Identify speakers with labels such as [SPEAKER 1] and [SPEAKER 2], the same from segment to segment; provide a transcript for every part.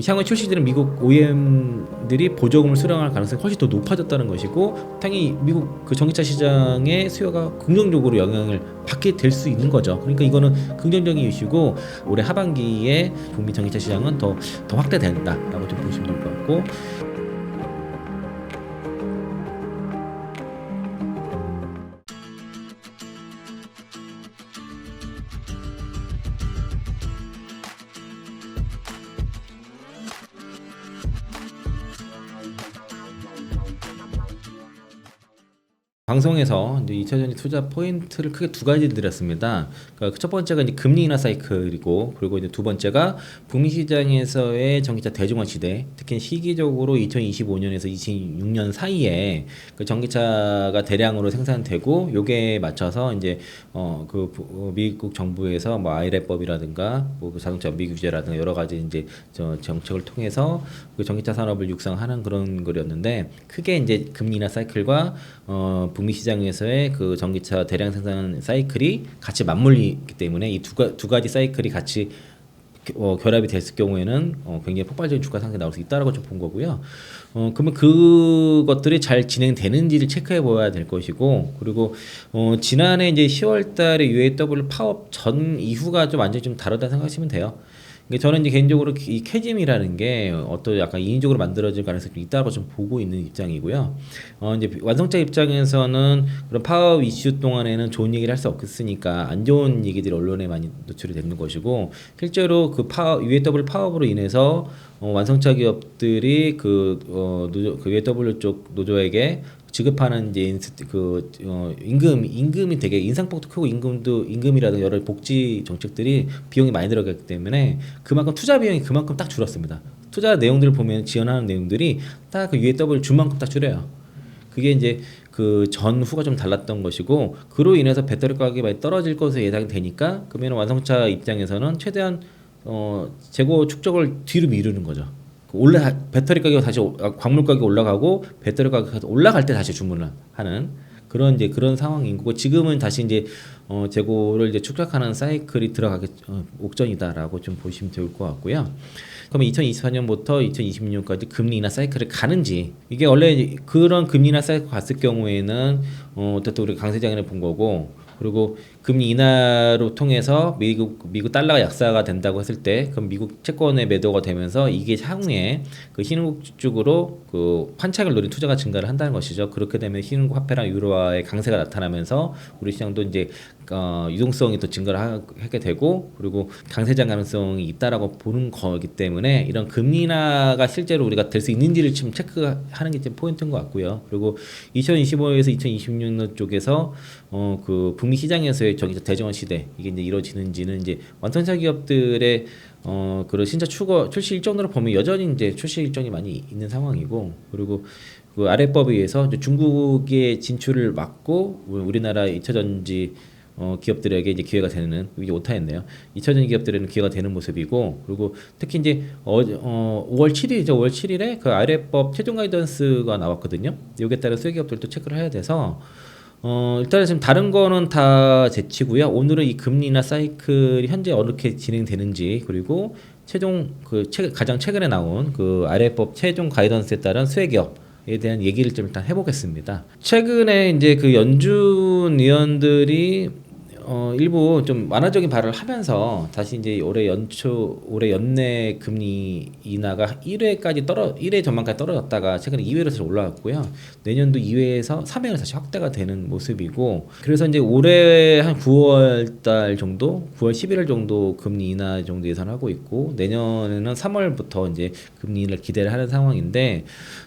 [SPEAKER 1] 향후 출시되는 미국 OEM들이 보조금을 수령할 가능성이 훨씬 더 높아졌다는 것이고, 당연히 미국 그 전기차 시장의 수요가 긍정적으로 영향을 받게 될 수 있는 거죠. 그러니까 이거는 긍정적인 이슈고, 올해 하반기에 북미 전기차 시장은 더 확대된다라고 좀 보시면 될 것 같고. 방송에서 이제 2차전지 투자 포인트를 크게 두 가지 드렸습니다. 그러니까 첫 번째가 이제 금리 인하 사이클이고, 그리고 이제 두 번째가 북미 시장에서의 전기차 대중화 시대, 특히 시기적으로 2025년에서 26년 사이에 그 전기차가 대량으로 생산되고, 요게 맞춰서 이제 미국 정부에서 뭐 IRA법이라든가 뭐 자동차 연비 규제라든가 여러 가지 이제 정책을 통해서 그 전기차 산업을 육성하는 그런 거였는데, 크게 이제 금리 인하 사이클과 북미 시장에서의 그 전기차 대량 생산 사이클이 같이 맞물리기 때문에 이 두 가지 사이클이 같이 결합이 됐을 경우에는 굉장히 폭발적인 주가 상승이 나올 수 있다라고 좀 본 거고요. 그러면 그것들이 잘 진행되는지를 체크해 보아야 될 것이고, 그리고 지난해 이제 10월달에 UAW 파업 전 이후가 좀 완전히 좀 다르다 생각하시면 돼요. 저는 이제 개인적으로 이 캐즘이라는 게 어떤 약간 인위적으로 만들어질 가능성이 좀 있다고 좀 보고 있는 입장이고요. 이제 완성차 입장에서는 그런 파업 이슈 동안에는 좋은 얘기를 할 수 없겠으니까 안 좋은 얘기들이 언론에 많이 노출이 되는 것이고, 실제로 그 UAW 파업으로 인해서 완성차 기업들이 UAW 쪽 노조에게 지급하는 이제 임금이 되게 인상폭도 크고, 임금이라든가 여러 복지 정책들이 비용이 많이 들어가기 때문에 그만큼 투자 비용이 그만큼 딱 줄었습니다. 투자 내용들을 보면 지원하는 내용들이 딱 그 UAW 준 만큼 딱 줄여요. 그게 이제 그 전후가 좀 달랐던 것이고, 그로 인해서 배터리 가격이 많이 떨어질 것으로 예상이 되니까, 그러면 완성차 입장에서는 최대한 재고 축적을 뒤로 미루는 거죠. 배터리 가격 다시 광물 가격이 올라가고 배터리 가격이 올라갈 때 다시 주문을 하는 그런 상황인 거고, 지금은 다시 이제 재고를 이제 축적하는 사이클이 들어가기 옥전이다라고 좀 보시면 좋을 것 같고요. 그러면 2024년부터 2026년까지 금리 인하 사이클을 가는지, 이게 원래 그런 금리 인하 사이클 갔을 경우에는 어쨌든 우리 강세장을 본 거고, 그리고 금리 인하로 통해서 미국 달러가 약세가 된다고 했을 때, 그럼 미국 채권의 매도가 되면서 이게 향후에 그 신흥국 쪽으로 그 환착을 노린 투자가 증가를 한다는 것이죠. 그렇게 되면 신흥국 화폐랑 유로화의 강세가 나타나면서 우리 시장도 이제 유동성이 더 증가를 하게 되고, 그리고 강세장 가능성이 있다라고 보는 거기 때문에 이런 금리 인하가 실제로 우리가 될 수 있는지를 지금 체크하는 게 포인트인 것 같고요. 그리고 2025에서 2026년 쪽에서 그 북미 시장에서의 전기차 대중화 시대, 이게 이제 이루어지는지는 이제 완성차 기업들의 그런 신차 출시 일정으로 보면 여전히 이제 출시 일정이 많이 있는 상황이고, 그리고 그 IRA법에 의해서 이제 중국의 진출을 막고 우리나라 2차전지 기업들에게 이제 기회가 되는, 이게 오타였네요. 2차전지 기업들에는 기회가 되는 모습이고, 그리고 특히 이제 5월 7일이죠. 5월 7일에 그 IRA법 최종 가이던스가 나왔거든요. 여기에 따라 수혜기업들도 체크를 해야 돼서 일단 지금 다른 거는 다 제치고요. 오늘은 이 금리 인하 사이클이 현재 어떻게 진행되는지, 그리고 가장 최근에 나온 그 IRA법 최종 가이던스에 따른 수혜기업에 대한 얘기를 좀 일단 해보겠습니다. 최근에 이제 그 연준 의원들이 일부 좀 완화적인 발언을 하면서 다시 이제 올해 연내 금리 인하가 1회 전망까지 떨어졌다가 최근에 2회로 다시 올라갔고요. 내년도 2회에서 3회로 다시 확대가 되는 모습이고, 그래서 이제 올해 한 9월 달 정도, 9월 11일 정도 금리 인하 정도 예상하고 있고, 내년에는 3월부터 이제 금리 인하를 기대를 하는 상황인데,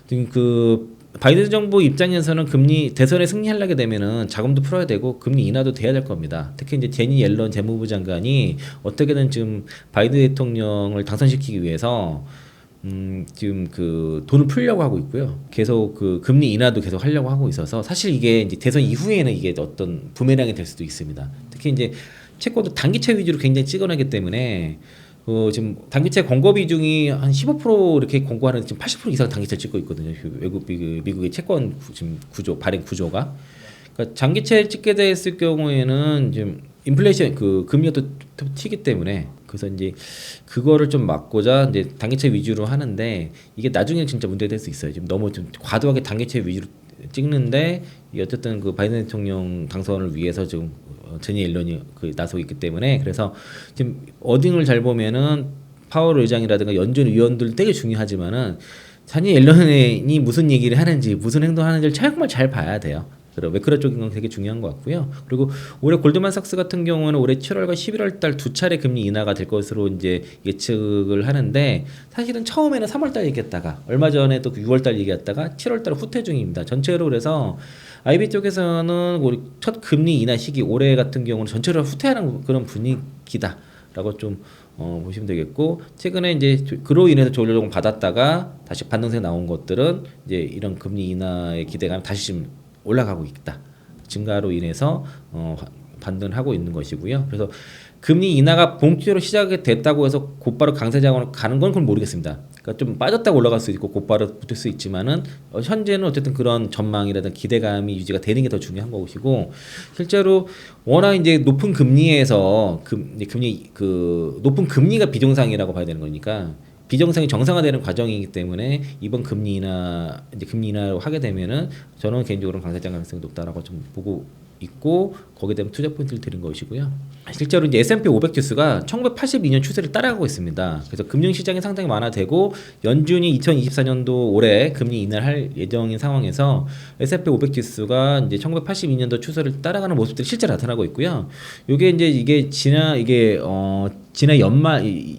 [SPEAKER 1] 지금 그 바이든 정부 입장에서는 대선에 승리하려게 되면은 자금도 풀어야 되고 금리 인하도 돼야 될 겁니다. 특히 이제 제니 옐런 재무부 장관이 어떻게든 지금 바이든 대통령을 당선시키기 위해서 지금 그 돈을 풀려고 하고 있고요. 계속 그 금리 인하도 계속 하려고 하고 있어서, 사실 이게 이제 대선 이후에는 이게 어떤 부메랑이 될 수도 있습니다. 특히 이제 채권도 단기채 위주로 굉장히 찍어내기 때문에 지금 단기채 공고 비중이 한 15% 이렇게 공고하는, 지금 80% 이상 단기채 찍고 있거든요. 미국의 채권 지금 발행 구조가. 그러니까 장기채 찍게 됐을 경우에는 지금 인플레이션 금리가 또 튀기 때문에 그래서 이제 그거를 좀 막고자 이제 단기채 위주로 하는데 이게 나중에 진짜 문제가 될 수 있어요. 지금 너무 좀 과도하게 단기채 위주로 찍는데 이게 어쨌든 그 바이든 대통령 당선을 위해서 지금 제니 옐런이 그 나서고 있기 때문에 그래서 지금 어딩을 잘 보면은 파월 의장이라든가 연준 위원들 되게 중요하지만은 제니 옐런이 무슨 얘기를 하는지 무슨 행동하는지를 정말 잘 봐야 돼요. 그리고 매크로 쪽인 건 되게 중요한 것 같고요. 그리고 올해 골드만삭스 같은 경우는 올해 7월과 11월 달 두 차례 금리 인하가 될 것으로 이제 예측을 하는데 사실은 처음에는 3월 달 얘기했다가 얼마 전에 또 6월 달 얘기했다가 7월 달 후퇴 중입니다. 전체로 그래서 IB 쪽에서는 우리 첫 금리 인하 시기 올해 같은 경우는 전체로 후퇴하는 그런 분위기다라고 좀 보시면 되겠고 최근에 이제 그로 인해서 조정을 받았다가 다시 반등세 나온 것들은 이제 이런 금리 인하의 기대감이 다시 좀 올라가고 있다. 증가로 인해서 반등을 하고 있는 것이고요. 그래서 금리 인하가 본격적으로 시작이 됐다고 해서 곧바로 강세장으로 가는 건 그건 모르겠습니다. 그러니까 좀 빠졌다고 올라갈 수 있고 곧바로 붙을 수 있지만은 현재는 어쨌든 그런 전망이라든 기대감이 유지가 되는 게 더 중요한 것이고 실제로 워낙 이제 높은 금리에서 높은 금리가 비정상이라고 봐야 되는 거니까 비정상이 정상화되는 과정이기 때문에 이번 금리 인하를 하게 되면은 저는 개인적으로 강세장 가능성이 높다라고 좀 보고 있고 거기에 대한 투자 포인트를 드린 것이고요. 실제로 이제 S&P 500 지수가 1982년 추세를 따라가고 있습니다. 그래서 금융 시장이 상당히 완화되고 연준이 2024년도 올해 금리 인하를 할 예정인 상황에서 S&P 500 지수가 이제 1982년도 추세를 따라가는 모습들이 실제 나타나고 있고요. 이게 지난 연말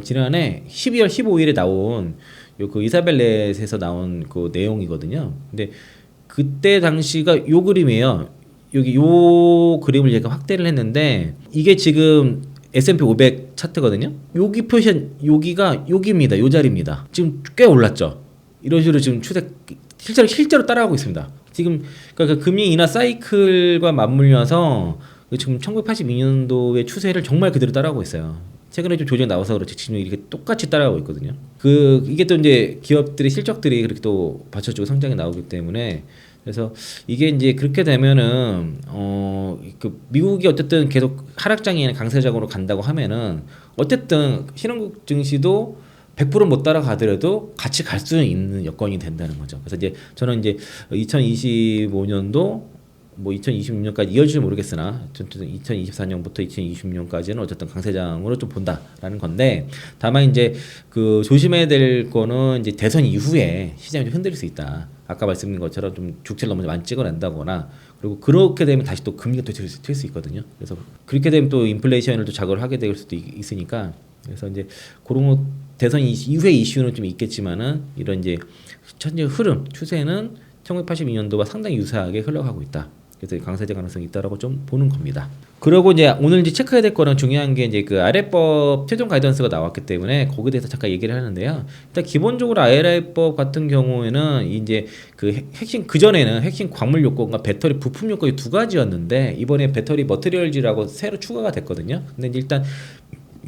[SPEAKER 1] 지난해 12월 15일에 나온 그 이사벨렛에서 나온 그 내용이거든요. 근데 그때 당시가 요 그림이에요. 여기 요 그림을 제가 확대를 했는데 이게 지금 S&P 500 차트거든요. 여기 표시한 여기입니다. 요 자리입니다. 지금 꽤 올랐죠. 이런 식으로 지금 추세 실제로 따라가고 있습니다. 지금 그러니까 그 금리 인하 사이클과 맞물려서 지금 1982년도의 추세를 정말 그대로 따라가고 있어요. 최근에 좀 조정이 나와서 그렇지 지금 이렇게 똑같이 따라가고 있거든요. 이게 또 이제 기업들의 실적들이 그렇게 또 받쳐주고 성장이 나오기 때문에 그래서 이게 이제 그렇게 되면은 그 미국이 어쨌든 계속 하락장이 강세장으로 간다고 하면은 어쨌든 신흥국 증시도 100% 못 따라가더라도 같이 갈 수 있는 여건이 된다는 거죠. 그래서 이제 저는 이제 2025년도 뭐 2026년까지 이어질지 모르겠으나 2024년부터 2026년까지는 어쨌든 강세장으로 좀 본다라는 건데 다만 이제 그 조심해야 될 거는 이제 대선 이후에 시장이 좀 흔들릴 수 있다. 아까 말씀드린 것처럼 좀 죽치를 너무 많이 찍어낸다거나 그리고 그렇게 되면 다시 또 금리가 또 튈 수 있거든요. 그래서 그렇게 되면 또 인플레이션을 또 자극을 하게 될 수도 있으니까 그래서 이제 그런 대선 이후의 이슈는 좀 있겠지만은 이런 이제 현재 흐름 추세는 1982년도와 상당히 유사하게 흘러가고 있다. 그래서 강세장 가능성이 있다라고 좀 보는 겁니다. 그리고 이제 오늘 이제 체크해야 될 거는 중요한 게 이제 그 IRA법 최종 가이던스가 나왔기 때문에 거기에 대해서 잠깐 얘기를 하는데요. 일단 기본적으로 IRA법 같은 경우에는 이제 그 핵심 그전에는 핵심 광물 요건과 배터리 부품 요건이 두 가지였는데 이번에 배터리 머티리얼즈라고 새로 추가가 됐거든요. 근데 이제 일단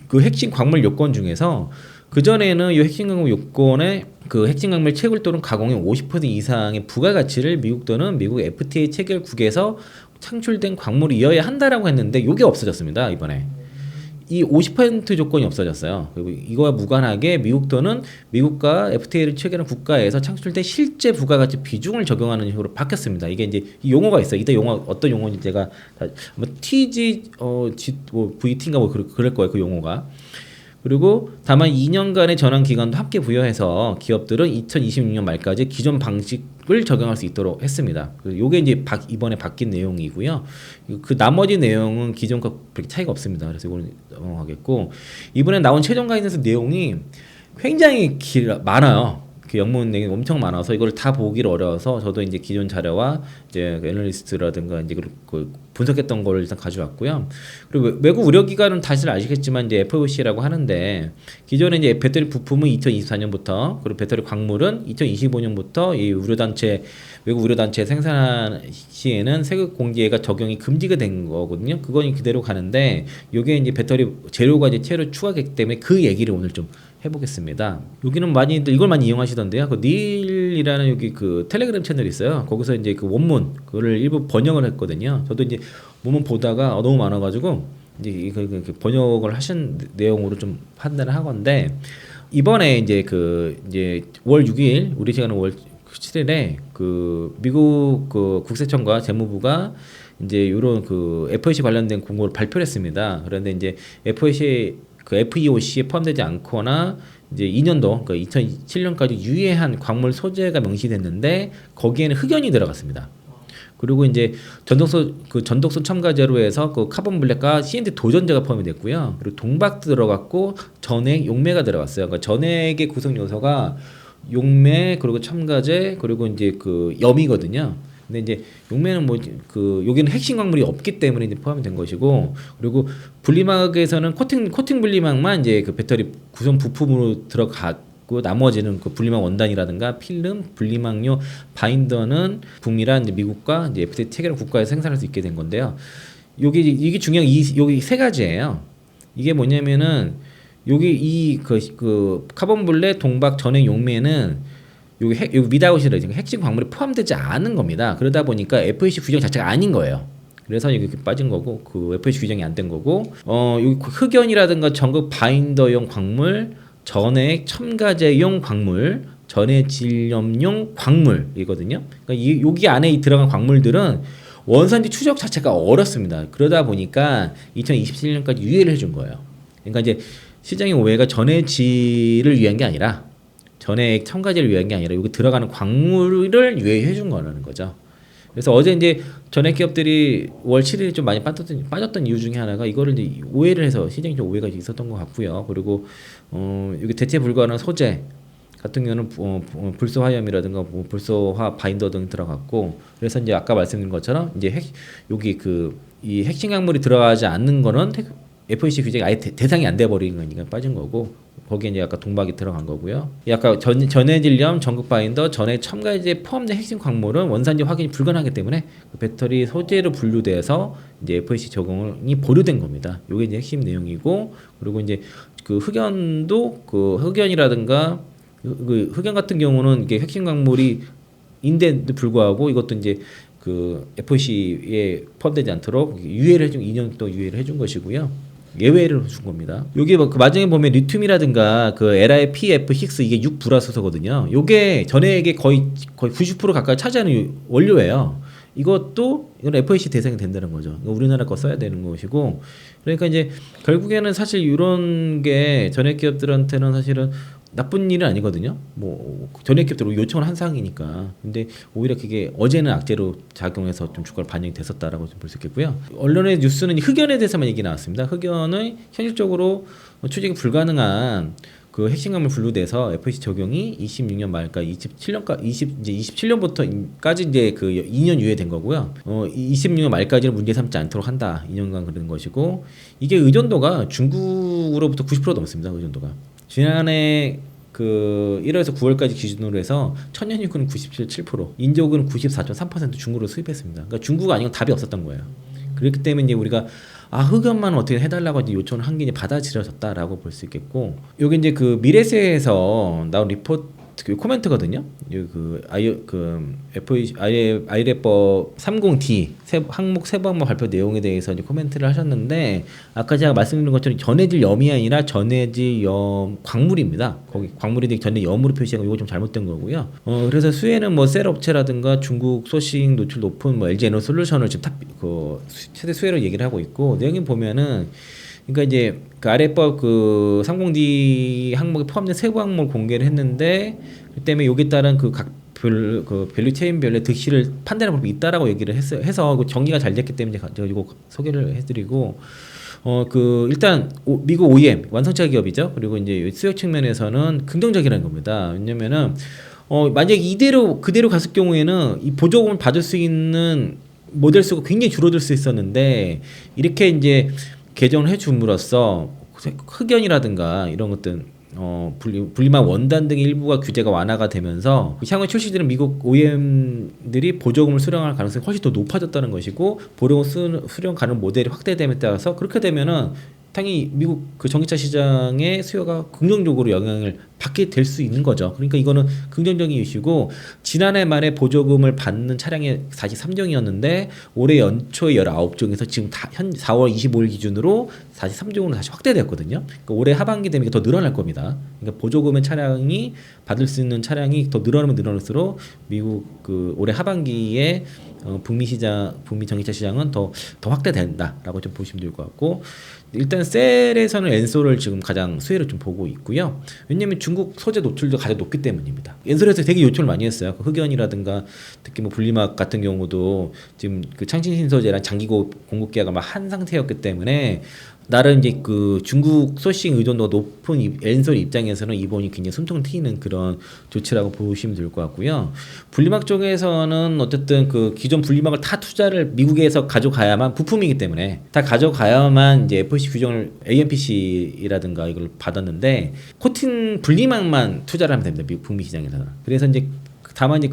[SPEAKER 1] 그 핵심 광물 요건 중에서 그전에는 이 핵심 광물 요건에 그 핵심 광물 채굴 또는 가공의 50% 이상의 부가가치를 미국 또는 미국 FTA 체결국에서 창출된 광물이어야 한다라고 했는데 이게 없어졌습니다. 이번에 이 50% 조건이 없어졌어요. 그리고 이거와 무관하게 미국 또는 미국과 FTA를 체결한 국가에서 창출된 실제 부가가치 비중을 적용하는 식으로 바뀌었습니다. 이게 이제 이 용어가 있어요. 이때 용어 어떤 용어인지 제가 뭐 VT인가 뭐 그럴 거예요. 그 용어가. 그리고 다만 2년간의 전환 기간도 함께 부여해서 기업들은 2026년 말까지 기존 방식을 적용할 수 있도록 했습니다. 요게 이제 이번에 바뀐 내용이고요. 그 나머지 내용은 기존과 그렇게 차이가 없습니다. 그래서 이거는 넘어가겠고 이번에 나온 최종 가이던스 내용이 굉장히 많아요. 그 영문 내용이 엄청 많아서 이걸 다 보기를 어려워서 저도 이제 기존 자료와 이제 애널리스트라든가 이제 그 분석했던 걸 일단 가져왔고요. 그리고 외국 의료기관은 다시 아시겠지만 이제 FOC라고 하는데 기존에 이제 배터리 부품은 2024년부터 그리고 배터리 광물은 2025년부터 이 외국 의료단체 생산 시에는 세금 공제가 적용이 금지가 된 거거든요. 그건 그대로 가는데 이게 이제 배터리 재료가 이제 채로 추가되기 때문에 그 얘기를 오늘 좀 해보겠습니다. 여기는 많이들 이걸 많이 이용하시던데요. 그 닐이라는 여기 그 텔레그램 채널이 있어요. 거기서 이제 그 원문 그거를 일부 번역을 했거든요. 저도 이제 원문 보다가 너무 많아가지고 이제 그 번역을 하신 내용으로 좀 판단을 하건데 이번에 이제 이제 월 6일 우리 시간은 월 7일에 그 미국 그 국세청과 재무부가 이제 요런 그 FEOC 관련된 공고를 발표를 했습니다. 그런데 이제 FEOC 그 FEOC에 포함되지 않거나 이제 2년도 그러니까 2007년까지 유예한 광물 소재가 명시됐는데 거기에는 흑연이 들어갔습니다. 그리고 이제 전독소 첨가제로 해서 그 카본 블랙과 CNT 도전제가 포함이 됐고요. 그리고 동박도 들어갔고 전액 용매가 들어갔어요. 그러니까 전액의 구성 요소가 용매 그리고 첨가제 그리고 이제 그 염이거든요. 근데 이제 용매는 뭐 그 여기는 핵심 광물이 없기 때문에 이제 포함이 된 것이고 그리고 분리막에서는 코팅 분리막만 이제 그 배터리 구성 부품으로 들어갔고 나머지는 그 분리막 원단이라든가 필름, 분리막료, 바인더는 북미란 이제 미국과 이제 FTA 체결 국가에서 생산할 수 있게 된 건데요. 이게 중요한 여기 세 가지예요. 이게 뭐냐면은 여기 그 카본 블랙, 동박, 전액 용매는 여기 미다우시라 핵심 광물이 포함되지 않은 겁니다. 그러다 보니까 FEOC 규정 자체가 아닌 거예요. 그래서 이게 빠진 거고 그 FEOC 규정이 안 된 거고 여기 흑연이라든가 전극 바인더용 광물, 전액 첨가제용 광물, 전해 질염용 광물이거든요. 그러니까 여기 안에 들어간 광물들은 원산지 추적 자체가 어렵습니다. 그러다 보니까 2027년까지 유예를 해준 거예요. 그러니까 이제 시장의 오해가 전해질을 위한 게 아니라 전액 첨가제를 위한 게 아니라 여기 들어가는 광물을 유예해 준 거라는 거죠. 그래서 어제 이제 전액 기업들이 월 7일에 좀 많이 빠졌던 이유 중에 하나가 이거를 이제 오해를 해서 시장에 좀 오해가 있었던 것 같고요. 그리고 여기 대체 불가능한 소재 같은 경우는 불소화염이라든가 불소화 바인더 등 들어갔고 그래서 이제 아까 말씀드린 것처럼 이제 여기 이 핵심 광물이 들어가지 않는 거는 FEOC 규정이 아예 대상이 안 돼 버린 거니까 빠진 거고 거기에 이제 아까 동박이 들어간 거고요. 아까 전해 질염, 전극 바인더, 전액 첨가제 포함된 핵심 광물은 원산지 확인이 불가능하기 때문에 그 배터리 소재로 분류돼서 이제 FEOC 적용이 보류된 겁니다. 이게 이제 핵심 내용이고 그리고 이제 그 흑연도 그 흑연이라든가 그 흑연 같은 경우는 이게 핵심 광물이 인데도 불구하고 이것도 이제 그 FEOC에 포함되지 않도록 유예를 해준 2년 동안 유예를 해준 것이고요. 예외를 준 겁니다. 요게 뭐 그 마지막에 보면 리튬이라든가 그 LiPF6 이게 6불화수소거든요. 요게 전액의 거의 90% 가까이 차지하는 원료예요. 이건 FEOC 대상이 된다는 거죠. 우리나라 거 써야 되는 것이고 그러니까 이제 결국에는 사실 이런 게 전액 기업들한테는 사실은 나쁜 일은 아니거든요. 뭐 전액 기업들 요청을 한 사항이니까. 근데 오히려 그게 어제는 악재로 작용해서 좀 주가를 반영이 됐었다라고 좀 볼 수 있겠고요. 언론의 뉴스는 흑연에 대해서만 얘기 나왔습니다. 흑연은 현실적으로 추적이 불가능한 그 핵심 광물 분류돼서 FEOC 적용이 26년 말까 27년부터까지 이제 그 2년 유예된 거고요. 26년 말까지는 문제 삼지 않도록 한다. 2년간 그런 것이고 이게 의존도가 중국으로부터 90% 넘습니다. 의존도가. 지난해 그 1월에서 9월까지 기준으로 해서 천연유구는 97%, 인조구는 94.3% 중국으로 수입했습니다. 그러니까 중국 아니면 답이 없었던 거예요. 그렇기 때문에 이제 우리가 흑연만 어떻게 해달라고 이제 요청을 한 게 이제 받아들여졌다라고 볼 수 있겠고, 요게 이제 그 미래세에서 나온 리포트 그 코멘트거든요. FEOC IRA법 30D 세부 항목 발표 내용에 대해서 이제 코멘트를 하셨는데 아까 제가 말씀드린 것처럼 전해질 염이 아니라 전해질 염 광물입니다. 거기 광물이 전해 염으로 표시한 거 이거 좀 잘못된 거고요. 그래서 수혜는 뭐 셀 업체라든가 중국 소싱 노출 높은 뭐 LG 에너솔루션을 지금 최대 수혜를 얘기를 하고 있고 내용에 보면은 그러니까 이제 그 아래법 그 30D 항목에 포함된 세부 항목을 공개를 했는데 그 때문에 여기에 따른 그 각 그 밸류 체인별의 득실을 판단하는 방법이 있다라고 얘기를 해서 정리가 잘 됐기 때문에 제가 이거 소개를 해드리고 일단 미국 OEM 완성차 기업이죠. 그리고 이제 수요 측면에서는 긍정적이라는 겁니다. 왜냐면은 만약 그대로 갔을 경우에는 이 보조금을 받을 수 있는 모델 수가 굉장히 줄어들 수 있었는데 이렇게 이제 개정을 해줌으로써 흑연이라든가 이런 것들 분리막 원단 등의 일부가 규제가 완화가 되면서 향후 출시되는 미국 OEM들이 보조금을 수령할 가능성이 훨씬 더 높아졌다는 것이고 보조금 수령 가능 모델이 확대됨에 따라서 그렇게 되면은 당연히 미국 그 전기차 시장의 수요가 긍정적으로 영향을 받게 될 수 있는 거죠. 그러니까 이거는 긍정적인 이슈고 지난해 말에 보조금을 받는 차량이 43종이었는데 올해 연초에 19종에서 지금 현 4월 25일 기준으로 43종으로 다시 확대되었거든요. 그러니까 올해 하반기 되면 이게 더 늘어날 겁니다. 그러니까 보조금의 차량이 받을 수 있는 차량이 더 늘어나면 늘어날수록 미국 그 올해 하반기에 북미 전기차 시장은 더 확대된다라고 좀 보시면 될 것 같고 일단 셀에서는 엔솔을 지금 가장 수혜를 좀 보고 있고요. 왜냐하면 중국 소재 노출도 가장 높기 때문입니다. 엔솔에서 되게 요청을 많이 했어요. 그 흑연이라든가 특히 뭐 분리막 같은 경우도 지금 그 창신신 소재랑 장기 공급 계약을 막 한 상태였기 때문에 나름 이제 그 중국 소싱 의존도가 높은 엔솔 입장에서는 이번이 굉장히 숨통 트이는 그런 조치라고 보시면 될 것 같고요. 분리막 쪽에서는 어쨌든 그 기존 분리막을 다 투자를 미국에서 가져가야만 부품이기 때문에 다 가져가야만 이제 FEOC 규정을 AMPC라든가 이걸 받았는데 코팅 분리막만 투자를 하면 됩니다. 미국 북미 시장에서는. 그래서 이제 다만 이제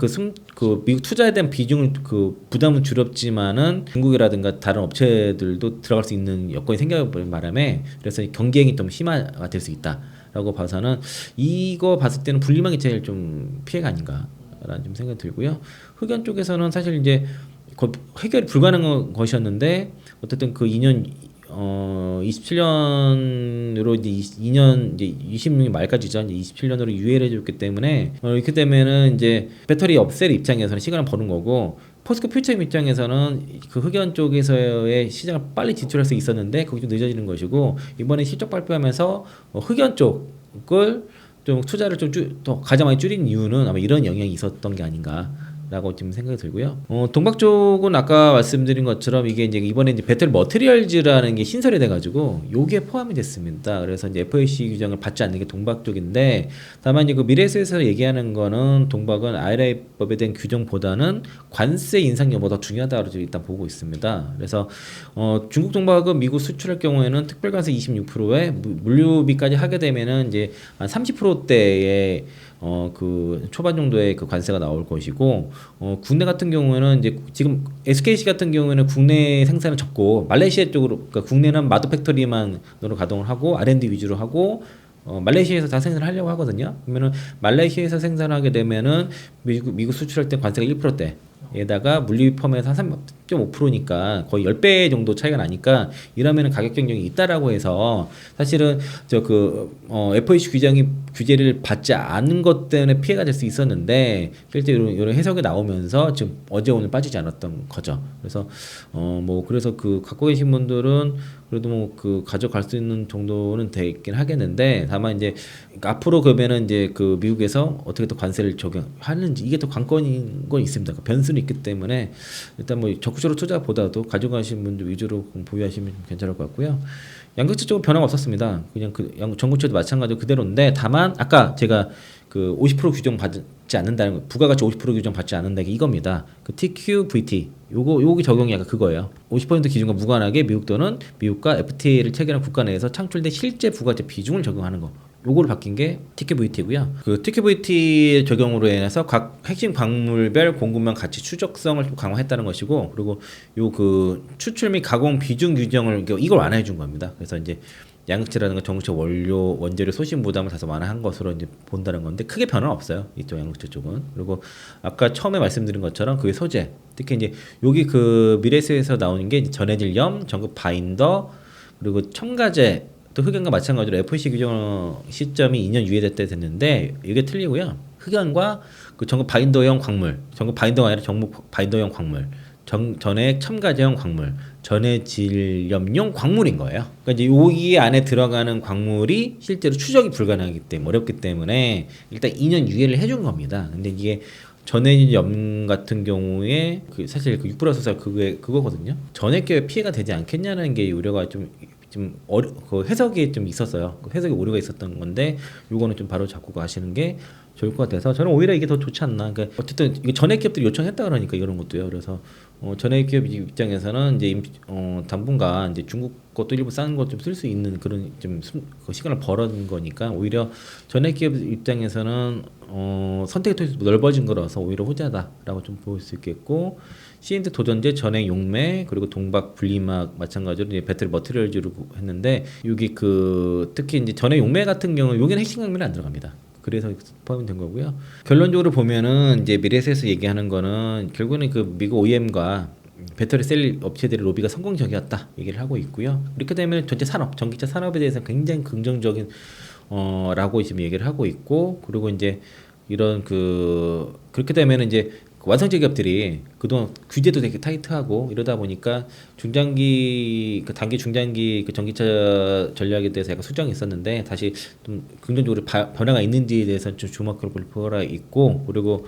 [SPEAKER 1] 그 미국 투자에 대한 비중은 그 부담은 줄었지만은 중국이라든가 다른 업체들도 들어갈 수 있는 여건이 생겨버린 바람에 그래서 경쟁이 좀 심화가 될 수 있다라고 봐서는 이거 봤을 때는 분리막이 제일 좀 피해가 아닌가라는 좀 생각이 들고요. 흑연 쪽에서는 사실 이제 해결이 불가능한 것이었는데 어쨌든 그 2년 27년으로 이제 2년 이제 26년 말까지죠. 이제 27년으로 유예를 해줬기 때문에 이렇게 되면은 이제 배터리 업셀 입장에서는 시간을 버는 거고 포스코 퓨처 입장에서는 그 흑연 쪽에서의 시장을 빨리 진출할 수 있었는데 그게 좀 늦어지는 것이고 이번에 실적 발표하면서 흑연 쪽을 좀 투자를 좀 더 가장 많이 줄인 이유는 아마 이런 영향이 있었던 게 아닌가. 라고 지금 생각이 들고요. 동박 쪽은 아까 말씀드린 것처럼 이게 이제 이번에 이제 배터리 머티리얼즈라는 게 신설이 돼가지고 요게 포함이 됐습니다. 그래서 이제 FEOC 규정을 받지 않는 게 동박 쪽인데 다만 이제 그 미래에서 얘기하는 거는 동박은 IRA법에 대한 규정보다는 관세 인상 여부가 더 중요하다고 일단 보고 있습니다. 그래서 중국 동박은 미국 수출할 경우에는 특별관세 26%에 물류비까지 하게 되면은 이제 한 30%대의 그 초반 정도의 그 관세가 나올 것이고 국내 같은 경우에는 이제 지금 SKC 같은 경우에는 국내 생산을 접고 말레이시아 쪽으로 그러니까 국내는 마더 팩토리만으로 가동을 하고 R&D 위주로 하고 말레이시아에서 다 생산을 하려고 하거든요. 그러면은 말레이시아에서 생산하게 되면은 미국 수출할 때 관세가 1%대 에다가 물류 포함해서 한 3.5%니까 거의 10배 정도 차이가 나니까 이러면은 가격 경쟁이 있다라고 해서 사실은 FEOC 규제를 받지 않은 것 때문에 피해가 될 수 있었는데 실제로 이런 해석이 나오면서 지금 어제 오늘 빠지지 않았던 거죠. 그래서 그래서 그 갖고 계신 분들은 그래도 뭐 그 가져갈 수 있는 정도는 되긴 하겠는데 다만 이제 앞으로 그러면은 이제 그 미국에서 어떻게 또 관세를 적용하는지 이게 또 관건인 건 있습니다. 그 변수는 있기 때문에 일단 뭐 적극적으로 투자보다도 가져가신 분들 위주로 보유하시면 괜찮을 것 같고요. 양극재 쪽은 변화가 없었습니다. 그냥 그 전구체도 마찬가지로 그대로인데 다만 아까 제가 그 50% 규정 받지 않는다는 거, 부가가치 50% 규정 받지 않는다 이겁니다. 그 TQVT 요거 적용이 약간 그거예요. 50% 기준과 무관하게 미국과 FTA를 체결한 국가 내에서 창출된 실제 부가가치 비중을 적용하는 거. 요거를 바뀐 게 TQVT고요. 그 TQVT 적용으로 인해서 각 핵심 광물별 공급망 가치 추적성을 좀 강화했다는 것이고, 그리고 요 그 추출 및 가공 비중 규정을 이걸 완화해 준 겁니다. 그래서 이제 양극재라든가 전구체 원재료 소신 부담을 다소 완화한 것으로 이제 본다는 건데 크게 변화는 없어요. 이쪽 양극재 쪽은. 그리고 아까 처음에 말씀드린 것처럼 그 소재, 특히 이제 여기 그 미래에서 나오는 게 전해질 염, 전극 바인더, 그리고 첨가제 또 흑연과 마찬가지로 FEOC 규정 시점이 2년 유예될 됐는데 이게 틀리고요. 흑연과 그 전극 바인더형 광물, 전극 바인더가 아니라 전극 바인더형 광물, 전액 첨가제형 광물, 전해질염용 광물인 거예요. 그러니까 이제 여기 안에 들어가는 광물이 실제로 추적이 불가능하기 때문에 어렵기 때문에 일단 2년 유예를 해준 겁니다. 근데 이게 전해질염 같은 경우에 그 사실 그 6+4 그거거든요. 전액계에 피해가 되지 않겠냐는 게 우려가 그 해석이 좀 있었어요. 그 해석에 오류가 있었던 건데 요거는 좀 바로 잡고 가시는 게 좋을 것 같아서 저는 오히려 이게 더 좋지 않나. 그러니까 어쨌든 이게 전액 기업들이 요청했다 그러니까 이런 것도요. 그래서 전액 기업 입장에서는 이제 당분간 이제 중국 것도 일부 싼 것 좀 쓸 수 있는 그런 그 시간을 벌은 거니까 오히려 전액 기업 입장에서는 선택의 통이 넓어진 거라서 오히려 호재다라고 좀 볼 수 있겠고. 시인트 도전제, 전액 용매, 그리고 동박 분리막 마찬가지로 이제 배터리 머티리얼즈로 했는데 여기 그 특히 이제 전액 용매 같은 경우 여기는 핵심 광물이 안 들어갑니다. 그래서 포함이 된 거고요. 결론적으로 보면은 이제 미래에셋에서 얘기하는 거는 결국은 그 미국 OEM과 배터리 셀 업체들의 로비가 성공적이었다 얘기를 하고 있고요. 이렇게 되면 전체 산업, 전기차 산업에 대해서 굉장히 긍정적인 라고 지금 얘기를 하고 있고, 그리고 이제 이런 그렇게 되면 이제 완성제 기업들이 그동안 규제도 되게 타이트하고 이러다 보니까 중장기 단기 중장기 전기차 전략에 대해서 약간 수정이 있었는데 다시 좀 긍정적으로 변화가 있는지에 대해서 좀 주목할 필요가 있고, 그리고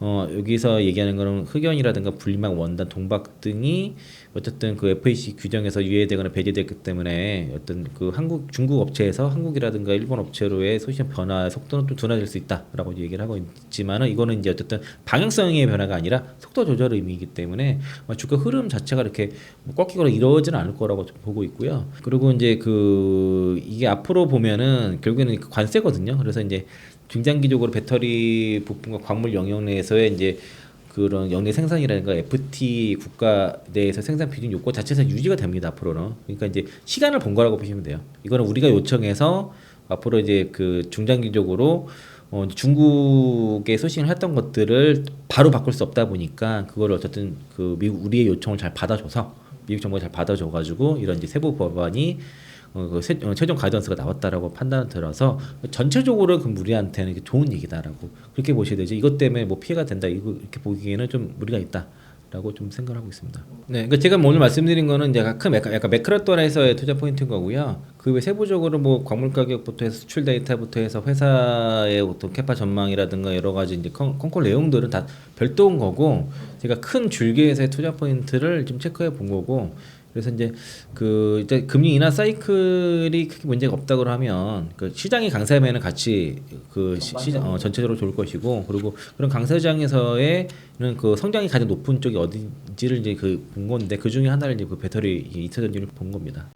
[SPEAKER 1] 여기서 얘기하는 거는 흑연이라든가 분리막 원단 동박 등이 어쨌든 그 FEC 규정에서 유예되거나 배제됐기 때문에 어떤 그 중국 업체에서 한국이라든가 일본 업체로의 소시적 변화 속도는 좀 둔화될 수 있다라고 얘기를 하고 있지만은, 이거는 이제 어쨌든 방향성의 변화가 아니라 속도 조절 의미이기 때문에 주가 흐름 자체가 이렇게 꺾이거나 이러지는 않을 거라고 좀 보고 있고요. 그리고 이제 이게 앞으로 보면은 결국에는 관세거든요. 그래서 이제 중장기적으로 배터리 부품과 광물 영역 내에서의 이제 그런 영내 생산이라든가 FT 국가 내에서 생산 비중 요건 자체에서 유지가 됩니다, 앞으로는. 그러니까 이제 시간을 본 거라고 보시면 돼요. 이거는 우리가 요청해서 앞으로 이제 중장기적으로 중국에 소싱을 했던 것들을 바로 바꿀 수 없다 보니까 그걸 어쨌든 우리의 요청을 잘 받아줘서, 미국 정부가 잘 받아줘가지고 이런 이제 세부 법안이 최종 가이던스가 나왔다라고 판단을 들어서 전체적으로 우리한테는 좋은 얘기다라고 그렇게 보셔야 되지, 이것 때문에 뭐 피해가 된다 이렇게 보기에는 좀 무리가 있다라고 좀 생각하고 있습니다. 네, 그러니까 제가 오늘 말씀드린 거는 이제 약간 매크로돈에서의 투자 포인트인 거고요. 그 외 세부적으로 뭐 광물 가격부터 해서 수출 데이터부터 해서 회사의 어떤 캐파 전망이라든가 여러 가지 이제 컨콜 내용들은 다 별도인 거고, 제가 큰 줄기에서의 투자 포인트를 좀 체크해 본 거고. 그래서 이제 이제 금리 인하 사이클이 크게 문제가 없다고 하면 시장이 강세면은 같이 시장 전체적으로 좋을 것이고, 그리고 그런 강세장에서의 성장이 가장 높은 쪽이 어딘지를 이제 본 건데, 그 중에 하나를 이제 배터리 2차 전지를 본 겁니다.